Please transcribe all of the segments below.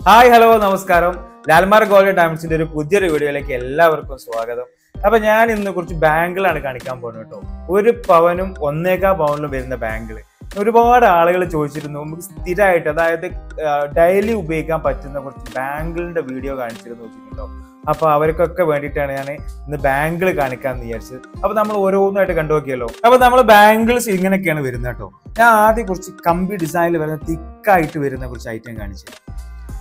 Hi hello നമസ്കാരം. ലാൽമാർ gold ഡയമണ്ട്സിന്റെ ഒരു പുതിയൊരു വീഡിയോയിലേക്ക് എല്ലാവർക്കും സ്വാഗതം. അപ്പൊ ഞാൻ ഇന്ന് കുറച്ച് ബാങ്കിളാണ് കാണിക്കാൻ പോകുന്നത് കേട്ടോ. ഒരു പവനും 1.25 പവനിലും വരുന്ന ബാങ്കിള് ഒരുപാട് ആളുകൾ ചോദിച്ചിരുന്നു. നമുക്ക് സ്ഥിരമായിട്ട്, അതായത് ഡെയിലി ഉപയോഗിക്കാൻ പറ്റുന്ന കുറച്ച് ബാങ്കിളിന്റെ വീഡിയോ കാണിച്ചിരുന്നു വെച്ചിട്ടുണ്ടോ. അപ്പൊ അവർക്കൊക്കെ വേണ്ടിയിട്ടാണ് ഞാൻ ഇന്ന് ബാങ്കിൾ കാണിക്കാന്ന് വിചാരിച്ചത്. അപ്പൊ നമ്മൾ ഓരോന്നായിട്ട് കണ്ടുനോക്കിയല്ലോ. അപ്പൊ നമ്മൾ ബാങ്കിൾസ് ഇങ്ങനെയൊക്കെയാണ് വരുന്നത് കേട്ടോ. ഞാൻ ആദ്യം കുറച്ച് കമ്പി ഡിസൈനിൽ വരുന്ന തിക്കായിട്ട് വരുന്ന കുറച്ച് ഐറ്റം കാണിച്ചു.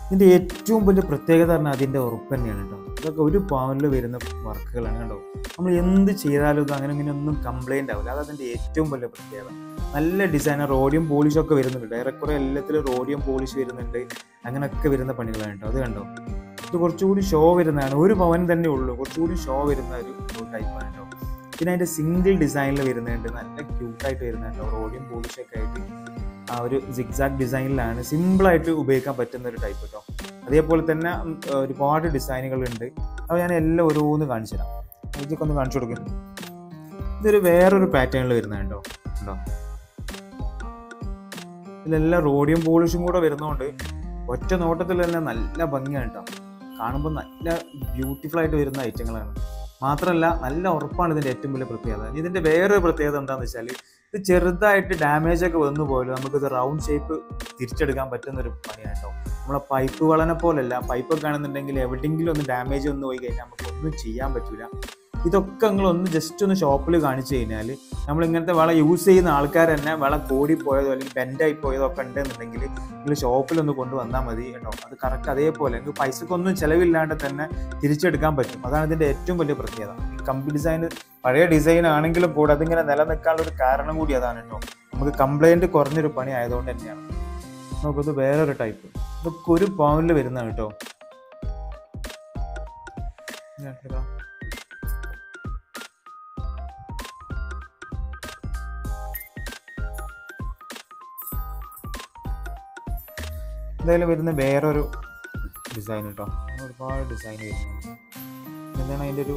ഇതിൻ്റെ ഏറ്റവും വലിയ പ്രത്യേകത പറഞ്ഞാൽ അതിൻ്റെ ഉറപ്പ് തന്നെയാണ് കേട്ടോ. ഇതൊക്കെ ഒരു പവനിൽ വരുന്ന വർക്കുകളാണ് കേട്ടോ. നമ്മൾ എന്ത് ചെയ്താലും ഇത് അങ്ങനെ ഇങ്ങനെ ഒന്നും കംപ്ലൈൻ്റ് ആവില്ല. അതതിൻ്റെ ഏറ്റവും വലിയ പ്രത്യേകത. നല്ല ഡിസൈനർ റോഡിയം പോളിഷൊക്കെ വരുന്നുണ്ട്. ഏറെക്കുറെ എല്ലാത്തിലും റോഡിയം പോളിഷ് വരുന്നുണ്ട്. അങ്ങനെയൊക്കെ വരുന്ന പണികളാണ് കേട്ടോ. അത് കണ്ടോ, ഇത് കുറച്ചുകൂടി ഷോ വരുന്നതാണ്. ഒരു പവൻ തന്നെ ഉള്ളൂ, കുറച്ചുകൂടി ഷോ വരുന്ന ഒരു ടൈപ്പാണ് കേട്ടോ. പിന്നെ അതിൻ്റെ സിംഗിൾ ഡിസൈനിൽ വരുന്നുണ്ട്. നല്ല ക്യൂട്ടായിട്ട് വരുന്നുണ്ടോ, റോഡിയം പോളിഷൊക്കെ ആയിട്ട് ആ ഒരു സിഗ്സാഗ് ഡിസൈനിലാണ് സിമ്പിളായിട്ട് ഉപയോഗിക്കാൻ പറ്റുന്ന ഒരു ടൈപ്പ് കേട്ടോ. അതേപോലെ തന്നെ ഒരുപാട് ഡിസൈനുകളുണ്ട്. അപ്പോൾ ഞാൻ എല്ലാം ഓരോന്ന് കാണിച്ചു തരാം. ഇതൊക്കെ ഒന്ന് കാണിച്ചു കൊടുക്കും. ഇതൊരു വേറൊരു പാറ്റേണിൽ വരുന്നത് കേട്ടോ. ഉണ്ടോ, ഇതിലെല്ലാം റോഡിയം പോളിഷും കൂടെ വരുന്നതുകൊണ്ട് ഒറ്റ നോട്ടത്തിൽ തന്നെ നല്ല ഭംഗിയാണ് കേട്ടോ. കാണുമ്പോൾ നല്ല ബ്യൂട്ടിഫുൾ ആയിട്ട് വരുന്ന ഐറ്റങ്ങളാണ്. മാത്രമല്ല നല്ല ഉറപ്പാണ് ഇതിൻ്റെ ഏറ്റവും വലിയ പ്രത്യേകത. ഇതിൻ്റെ വേറൊരു പ്രത്യേകത എന്താണെന്ന് വെച്ചാൽ, ഇത് ചെറുതായിട്ട് ഡാമേജ് ഒക്കെ വന്നു പോലും നമുക്കിത് റൗണ്ട് ഷേപ്പ് തിരിച്ചെടുക്കാൻ പറ്റുന്നൊരു പണിയാണ് കേട്ടോ. നമ്മളെ പൈപ്പ് വളനെ പോലെയല്ല. പൈപ്പൊക്കെ ആണെന്നുണ്ടെങ്കിൽ എവിടെയെങ്കിലും ഒന്ന് ഡാമേജ് വന്നു പോയി കഴിഞ്ഞാൽ നമുക്കൊന്നും ചെയ്യാൻ പറ്റില്ല. ഇതൊക്കെ നിങ്ങളൊന്ന് ജസ്റ്റ് ഒന്ന് ഷോപ്പിൽ കാണിച്ചു കഴിഞ്ഞാൽ, നമ്മൾ ഇങ്ങനത്തെ വള യൂസ് ചെയ്യുന്ന ആൾക്കാർ തന്നെ വള കോടിപ്പോയതോ അല്ലെങ്കിൽ ബെൻഡായി പോയതോ ഒക്കെ ഉണ്ടെന്നുണ്ടെങ്കിൽ നിങ്ങൾ ഷോപ്പിലൊന്ന് കൊണ്ടുവന്നാൽ മതി കേട്ടോ. അത് കറക്റ്റ് അതേപോലെ നിങ്ങൾക്ക് പൈസക്കൊന്നും ചിലവില്ലാണ്ട് തന്നെ തിരിച്ചെടുക്കാൻ പറ്റും. അതാണ് ഇതിൻ്റെ ഏറ്റവും വലിയ പ്രത്യേകത. ഈ കമ്പി ഡിസൈൻ പഴയ ഡിസൈൻ ആണെങ്കിലും കൂടെ അതിങ്ങനെ നിലനിൽക്കാനുള്ള ഒരു കാരണം കൂടി അതാണ് കേട്ടോ. നമുക്ക് കംപ്ലൈൻറ്റ് കുറഞ്ഞൊരു പണി ആയതുകൊണ്ട് തന്നെയാണ്. നമുക്കത് വേറൊരു ടൈപ്പ്, ഇതൊക്കെ ഒരു പവനിൽ വരുന്നതാണ് കേട്ടോ. എന്തായാലും വരുന്ന വേറൊരു ഡിസൈൻ കേട്ടോ. ഒരുപാട് ഡിസൈൻ വരുന്നുണ്ട്. എന്താണ് അതിൻ്റെ ഒരു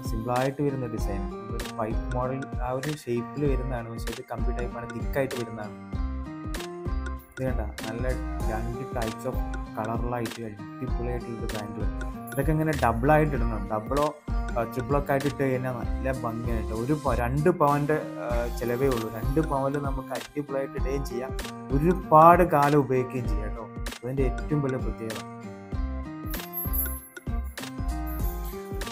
സിമ്പിളായിട്ട് വരുന്ന ഡിസൈൻ. ഒരു പൈപ്പ് മോഡൽ ആ ഒരു ഷേപ്പിൽ വരുന്നതാണ്. പക്ഷേ ഇത് കമ്പി ടൈപ്പാണ്, തിക്കായിട്ട് വരുന്നതാണ്. ഇത് കണ്ട നല്ല 2 ടൈപ്സ് ഓഫ് കളറിലായിട്ട് അടിപൊളിയായിട്ടുള്ളൊരു ബാങ്കിൾ. ഇതൊക്കെ ഇങ്ങനെ ഡബിളായിട്ട് ഇടണം. ഡബിളോ ട്രിപ്പിളൊക്കെ ആയിട്ട് ഇട്ട് കഴിഞ്ഞാൽ നല്ല ഭംഗിയായിട്ട്. 2 പവൻ്റെ ചിലവേ ഉള്ളൂ. 2 പവനിൽ നമുക്ക് അടിപൊളിയായിട്ട് ഇടുകയും ചെയ്യാം, ഒരുപാട് കാലം ഉപയോഗിക്കുകയും ചെയ്യാം കേട്ടോ. അതിൻ്റെ ഏറ്റവും വലിയ പ്രത്യേകത.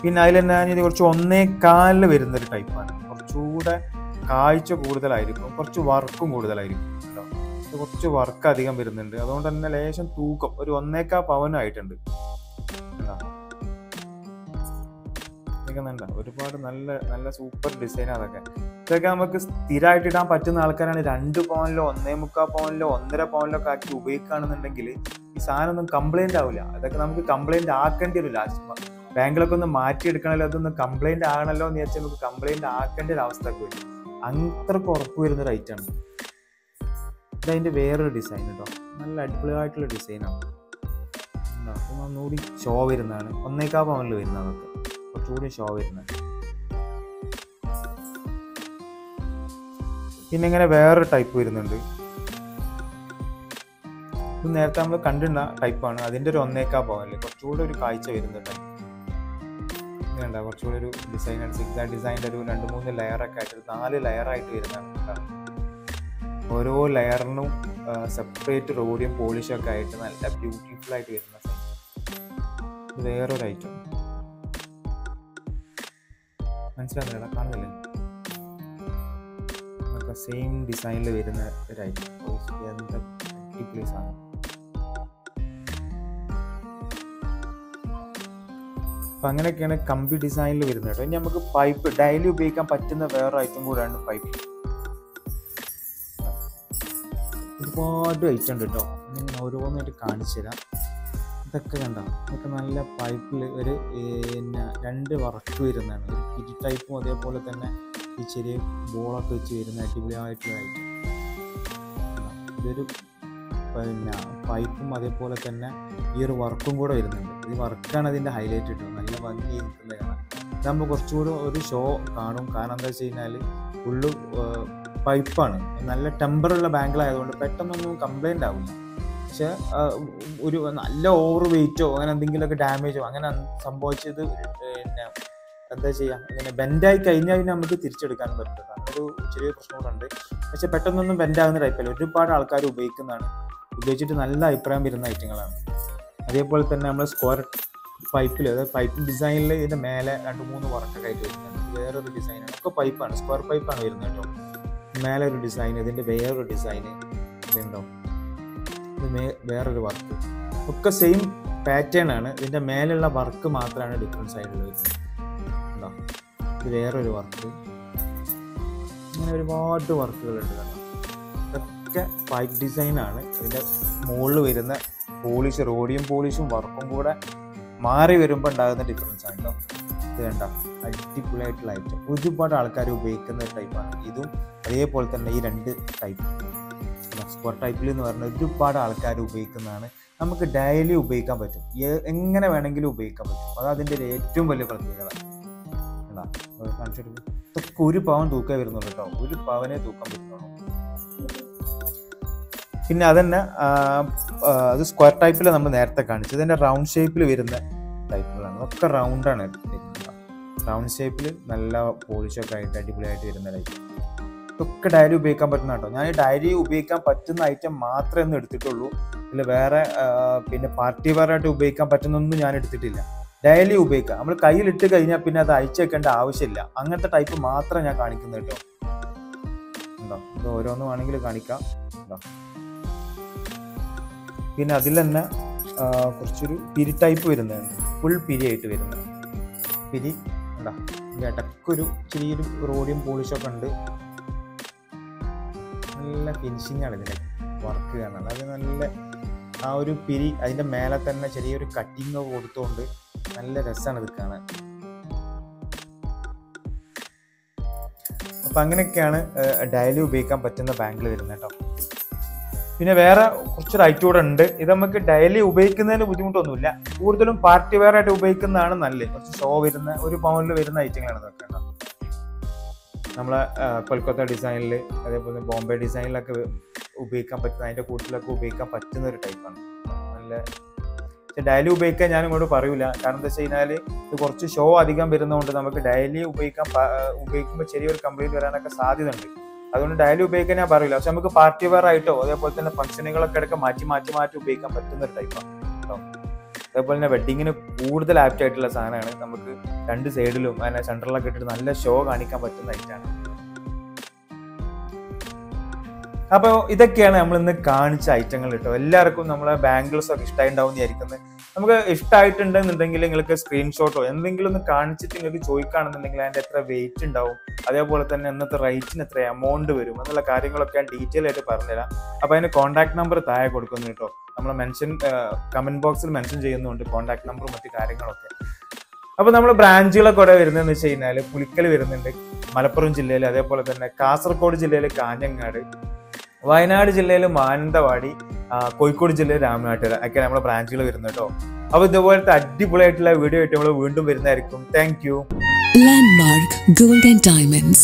പിന്നെ അതിൽ തന്നെ ഇത് കുറച്ച് 1.25 വരുന്നൊരു ടൈപ്പാണ്. കുറച്ചുകൂടെ കാഴ്ച കൂടുതലായിരിക്കും, കുറച്ച് വർക്കും കൂടുതലായിരിക്കും കേട്ടോ. ഇത് കുറച്ച് വർക്ക് അധികം വരുന്നുണ്ട്. അതുകൊണ്ട് തന്നെ ലേശം തൂക്കം ഒരു 1.25 പവനായിട്ടുണ്ട്. ഒരുപാട് നല്ല നല്ല സൂപ്പർ ഡിസൈൻ. അതൊക്കെ ഇതൊക്കെ നമുക്ക് സ്ഥിരമായിട്ട് ഇടാൻ പറ്റുന്ന ആൾക്കാരാണ്. 2 പവനിലോ 1.25 പവനിലോ 1.5 പവനിലോ ഒക്കെ ആക്കി ഉപയോഗിക്കുകയാണെന്നുണ്ടെങ്കിൽ ഈ സാധനം ഒന്നും കംപ്ലൈന്റ് ആവില്ല. അതൊക്കെ നമുക്ക് കംപ്ലൈന്റ് ആക്കേണ്ടി വരും. ലാസ്റ്റ് ബാങ്കിലൊക്കെ ഒന്ന് മാറ്റിയെടുക്കണമല്ലോ, അതൊന്ന് കംപ്ലൈന്റ് ആകണമല്ലോ എന്ന് വിചാരിച്ചാൽ നമുക്ക് കംപ്ലൈന്റ് ആക്കേണ്ട ഒരു അവസ്ഥ ഒക്കെ വരും. അത്രക്ക് ഉറപ്പ് വരുന്നൊരു ഐറ്റമാണ്. ഇതതിൻ്റെ വേറൊരു ഡിസൈൻ കേട്ടോ. നല്ല അടിപൊളിയായിട്ടുള്ള ഡിസൈനാണ്. ഒന്നുകൂടി ഷോ വരുന്നതാണ്. 1.25 പവനിൽ വരുന്നത്. അതൊക്കെ കുറച്ചുകൂടി ഷോ വരുന്നത്. പിന്നെ ഇങ്ങനെ വേറൊരു ടൈപ്പ് വരുന്നുണ്ട്. ഇത് നേരത്തെ നമ്മൾ കണ്ടിരുന്ന ടൈപ്പാണ്. അതിൻ്റെ ഒരു 1.25 പവനിൽ കുറച്ചുകൂടി ഒരു കാഴ്ച വരുന്നുണ്ട്. ഇങ്ങനെയുണ്ട കുറച്ചുകൂടി ഒരു ഡിസൈനാണ്. സിക്സാഗ് ഡിസൈൻ്റെ ഒരു 2-3 ലെയറൊക്കെ ആയിട്ട് 4 ലെയറായിട്ട് വരുന്നതാണ്. ഓരോ ലെയറിനും സെപ്പറേറ്റ് റോഡിയം പോളിഷൊക്കെ ആയിട്ട് നല്ല ബ്യൂട്ടിഫുൾ ആയിട്ട് വരുന്ന സൈസ്. വേറൊരു ഐറ്റം മനസ്സിലാകുന്നില്ല, കാണുന്നില്ലേ? നമുക്ക് സെയിം ഡിസൈനിൽ വരുന്ന ഒരു ഐറ്റം. എന്താ അടിപൊളി സാധനം. അപ്പം അങ്ങനെയൊക്കെയാണ് കമ്പി ഡിസൈനിൽ വരുന്നത് കേട്ടോ. ഇനി നമുക്ക് പൈപ്പ് ഡെയിലി ഉപയോഗിക്കാൻ പറ്റുന്ന വേറെ ഐറ്റം കൂടെയാണ് പൈപ്പ്. ഒരുപാട് ഐറ്റം ഉണ്ട് കേട്ടോ. ഞാൻ ഓരോന്നായിട്ട് കാണിച്ചു തരാം. ഇതൊക്കെ കണ്ടോ, ഇതൊക്കെ നല്ല പൈപ്പിൽ ഒരു 2 വർക്ക് വരുന്നതാണ്. ഒരു പിരി ടൈപ്പും അതേപോലെ തന്നെ ഈ ചെറിയ ബോളൊക്കെ വെച്ച് വരുന്ന അടിപൊളിയായിട്ടുള്ള ഐറ്റം. ഇതൊരു പിന്നെ പൈപ്പും അതേപോലെ തന്നെ ഈ ഒരു വർക്കും കൂടെ വരുന്നുണ്ട്. ഈ വർക്കാണ് അതിൻ്റെ ഹൈലൈറ്റ് കിട്ടും. നല്ല ഭംഗി ചെയ്തിട്ടുള്ള കാണാൻ. ഇതാകുമ്പോൾ കുറച്ചുകൂടി ഒരു ഷോ കാണും. കാരണം എന്താ വെച്ച് കഴിഞ്ഞാൽ ഫുള്ള് പൈപ്പാണ്. നല്ല ടെമ്പറുള്ള ബാങ്കിലായതുകൊണ്ട് പെട്ടെന്നൊന്നും കംപ്ലൈൻ്റ് ആവില്ല. പക്ഷെ ഒരു നല്ല ഓവർ വെയിറ്റോ അങ്ങനെ എന്തെങ്കിലുമൊക്കെ ഡാമേജോ അങ്ങനെ സംഭവിച്ചത് പിന്നെ എന്താ ചെയ്യുക, അങ്ങനെ ബെൻഡായി കഴിഞ്ഞാൽ പിന്നെ നമുക്ക് തിരിച്ചെടുക്കാനും പറ്റില്ല. അങ്ങനൊരു ചെറിയ പ്രശ്നങ്ങളുണ്ട്. പക്ഷെ പെട്ടെന്നൊന്നും ബെൻഡാകുന്ന ടൈപ്പല്ല. ഒരുപാട് ആൾക്കാർ ഉപയോഗിക്കുന്നതാണ്, ഉപയോഗിച്ചിട്ട് നല്ല അഭിപ്രായം വരുന്ന ഐറ്റങ്ങളാണ്. അതേപോലെ തന്നെ നമ്മൾ സ്ക്വയർ പൈപ്പിൽ, അതായത് പൈപ്പ് ഡിസൈനിൽ ഇതിൻ്റെ മേലെ 2-3 വർക്കൊക്കെ ആയിട്ട് വരുന്നുണ്ട്. വേറൊരു ഡിസൈനാണ്, ഒക്കെ പൈപ്പാണ്, സ്ക്വയർ പൈപ്പാണ് വരുന്നത് കേട്ടോ. മേലെ ഒരു ഡിസൈൻ, ഇതിൻ്റെ വേറൊരു ഡിസൈന് ഇതുണ്ടോ, ഇത് വേറൊരു വർക്ക്, ഒക്കെ സെയിം പാറ്റേൺ ആണ്. ഇതിൻ്റെ മേലുള്ള വർക്ക് മാത്രമാണ് ഡിഫറൻസ് ആയിട്ടുള്ളത് വരുന്നത്. ഉണ്ടോ, ഇത് വേറൊരു വർക്ക്, അങ്ങനെ ഒരുപാട് വർക്കുകളുണ്ട് കേട്ടോ. ഇതൊക്കെ പൈപ്പ് ഡിസൈനാണ്. ഇതിൻ്റെ മുകളിൽ വരുന്ന പോളിഷ്, റോഡിയം പോളിഷും വർക്കും കൂടെ മാറി വരുമ്പോൾ ഉണ്ടാകുന്ന ഡിഫറൻസ് ആണ് കേട്ടോ. ഇത് കണ്ട അടിപൊളിയായിട്ടുള്ള ഐറ്റം, ഒരുപാട് ആൾക്കാർ ഉപയോഗിക്കുന്ന ഒരു ടൈപ്പാണ് ഇതും. അതേപോലെ തന്നെ ഈ 2 ടൈപ്പ് സ്ക്വയർ ടൈപ്പിൽ എന്ന് പറഞ്ഞാൽ ഒരുപാട് ആൾക്കാർ ഉപയോഗിക്കുന്നതാണ്. നമുക്ക് ഡെയിലി ഉപയോഗിക്കാൻ പറ്റും, എങ്ങനെ വേണമെങ്കിലും ഉപയോഗിക്കാൻ പറ്റും. അത് അതിൻ്റെ ഏറ്റവും വലിയ പ്രത്യേകത. കാണിച്ചിട്ട് ഇതൊക്കെ 1 പവൻ തൂക്കേ വരുന്നുള്ളൂ കേട്ടോ, 1 പവനെ തൂക്കാൻ പറ്റുന്നുള്ളൂ. പിന്നെ അതന്നെ അത് സ്ക്വയർ ടൈപ്പിൽ നമ്മൾ നേരത്തെ കാണിച്ചത്. ഇതിൻ്റെ റൗണ്ട് ഷേപ്പിൽ വരുന്ന ടൈപ്പുകളാണ്, അതൊക്കെ റൗണ്ടാണ് വരുന്നത്. റൗണ്ട് ഷേപ്പിൽ നല്ല പോളിഷൊക്കെ ആയിട്ട് അടിപൊളിയായിട്ട് വരുന്ന ടൈപ്പ്. ഇതൊക്കെ ഡയലി ഉപയോഗിക്കാൻ പറ്റുന്ന കേട്ടോ. ഞാൻ ഡയലി ഉപയോഗിക്കാൻ പറ്റുന്ന ഐറ്റം മാത്രമേ ഒന്നും എടുത്തിട്ടുള്ളൂ. ഇതിൽ വേറെ പിന്നെ പാർട്ടി വെയറായിട്ട് ഉപയോഗിക്കാൻ പറ്റുന്നൊന്നും ഞാൻ എടുത്തിട്ടില്ല. ഡയലി ഉപയോഗിക്കാം, നമ്മൾ കയ്യിലിട്ട് കഴിഞ്ഞാൽ പിന്നെ അത് അയച്ചു വെക്കേണ്ട ആവശ്യമില്ല. അങ്ങനത്തെ ടൈപ്പ് മാത്രമേ ഞാൻ കാണിക്കുന്നത് കേട്ടോ. ഉണ്ടോ, ഇത് ഓരോന്നും വേണമെങ്കിൽ കാണിക്കാം. ഉണ്ടോ, പിന്നെ അതിൽ തന്നെ കുറച്ചൊരു പിരി ടൈപ്പ് വരുന്നതാണ്, ഫുൾ പിരി ആയിട്ട് വരുന്നത് പിരി. ഉണ്ടോ, ഇതിൻ്റെ ഇടയ്ക്കൊരു ചെറിയൊരു റോഡിയം പോളിഷൊക്കെ ഉണ്ട്. നല്ല ഫിനിഷിംഗ് ആണ് ഇതിൻ്റെ വർക്ക് കാണുന്നത്. അത് നല്ല ആ ഒരു പിരി, അതിൻ്റെ മേലെ തന്നെ ചെറിയൊരു കട്ടിങ് കൊടുത്തുകൊണ്ട് നല്ല രസമാണ് ഇത് കാണാൻ. അപ്പം അങ്ങനെയൊക്കെയാണ് ഡെയിലി ഉപയോഗിക്കാൻ പറ്റുന്ന ബാങ്കിൾ വരുന്നത് കേട്ടോ. പിന്നെ വേറെ കുറച്ചൊരു ഐറ്റം കൂടെ ഉണ്ട്. ഇത് നമുക്ക് ഡെയിലി ഉപയോഗിക്കുന്നതിന് ബുദ്ധിമുട്ടൊന്നുമില്ല, കൂടുതലും പാർട്ടി വെയർ ആയിട്ട് ഉപയോഗിക്കുന്നതാണ് നല്ലത്. കുറച്ച് ഷോ വരുന്ന 1 പവനിൽ വരുന്ന ഐറ്റങ്ങളാണ് ഇതൊക്കെ കേട്ടോ. നമ്മളെ കൊൽക്കത്ത ഡിസൈനിൽ, അതേപോലെ ബോംബെ ഡിസൈനിലൊക്കെ ഉപയോഗിക്കാൻ പറ്റുന്ന, അതിൻ്റെ കൂട്ടിലൊക്കെ ഉപയോഗിക്കാൻ പറ്റുന്ന ഒരു ടൈപ്പാണ്. നല്ല ഡെയിലി ഉപയോഗിക്കാൻ ഞാൻ ഇങ്ങോട്ട് പറയൂല, കാരണം എന്താ വെച്ച് കഴിഞ്ഞാൽ ഇത് കുറച്ച് ഷോ അധികം വരുന്നതുകൊണ്ട് നമുക്ക് ഡെയിലി ഉപയോഗിക്കുമ്പോൾ ചെറിയൊരു കംപ്ലൈൻറ്റ് വരാനൊക്കെ സാധ്യത ഉണ്ട്. അതുകൊണ്ട് ഡെയിലി ഉപയോഗിക്കാൻ ഞാൻ പറയില്ല. പക്ഷെ നമുക്ക് പാർട്ടി വെയർ ആയിട്ടോ അതേപോലെ തന്നെ ഫംഗ്ഷനുകളൊക്കെ ഇടയ്ക്ക് മാറ്റി ഉപയോഗിക്കാൻ പറ്റുന്ന ഒരു ടൈപ്പാണ് കേട്ടോ. അതേപോലെ തന്നെ വെഡിങ്ങിന് കൂടുതൽ ആപ്റ്റ് ആയിട്ടുള്ള സാധനമാണ്. നമുക്ക് 2 സൈഡിലും അതിനെ സെൻറ്ററിലൊക്കെ ഇട്ടിട്ട് നല്ല ഷോ കാണിക്കാൻ പറ്റുന്ന ഐറ്റാണ്. അപ്പോൾ ഇതൊക്കെയാണ് നമ്മൾ ഇന്ന് കാണിച്ച ഐറ്റങ്ങൾ കേട്ടോ. എല്ലാവർക്കും നമ്മളെ ബാംഗിൾസ് ഒക്കെ ഇഷ്ടമായിട്ടുണ്ടാവും വിചാരിക്കുന്നത്. നമുക്ക് ഇഷ്ടമായിട്ടുണ്ടെന്നുണ്ടെങ്കിൽ നിങ്ങൾക്ക് സ്ക്രീൻഷോട്ടോ എന്തെങ്കിലും ഒന്ന് കാണിച്ചിട്ട് നിങ്ങൾക്ക് ചോദിക്കുകയാണെന്നുണ്ടെങ്കിൽ അതിൻ്റെ എത്ര വെയിറ്റ് ഉണ്ടാവും, അതേപോലെ തന്നെ ഇന്നത്തെ റേറ്റിന് എത്ര എമൗണ്ട് വരും എന്നുള്ള കാര്യങ്ങളൊക്കെ ഞാൻ ഡീറ്റെയിൽ ആയിട്ട് പറഞ്ഞുതരാം. അപ്പോൾ അതിന് കോൺടാക്ട് നമ്പർ താഴെ കൊടുക്കുന്നു കേട്ടോ. നമ്മൾ കമൻറ്റ് ബോക്സിൽ മെൻഷൻ ചെയ്യുന്നുണ്ട് കോൺടാക്ട് നമ്പറും മറ്റു കാര്യങ്ങളൊക്കെ. അപ്പോൾ നമ്മൾ ബ്രാഞ്ചുകളൊക്കെ ഇവിടെ വരുന്നതെന്ന് വെച്ച് കഴിഞ്ഞാൽ പുലിക്കൽ വരുന്നുണ്ട്, മലപ്പുറം ജില്ലയിൽ, അതേപോലെ തന്നെ കാസർഗോഡ് ജില്ലയിൽ കാഞ്ഞങ്ങാട്, വയനാട് ജില്ലയിൽ മാനന്തവാടി, കോഴിക്കോട് ജില്ലയിൽ രാമനാട്ടുകര ഒക്കെ നമ്മുടെ ബ്രാഞ്ചുകൾ വരുന്നത് കേട്ടോ. അപ്പോൾ ഇതുപോലത്തെ അടിപൊളിയായിട്ടുള്ള വീഡിയോ ആയിട്ട് നമ്മൾ വീണ്ടും വരുന്നതായിരിക്കും. Thank you. Landmark Gold and Diamonds.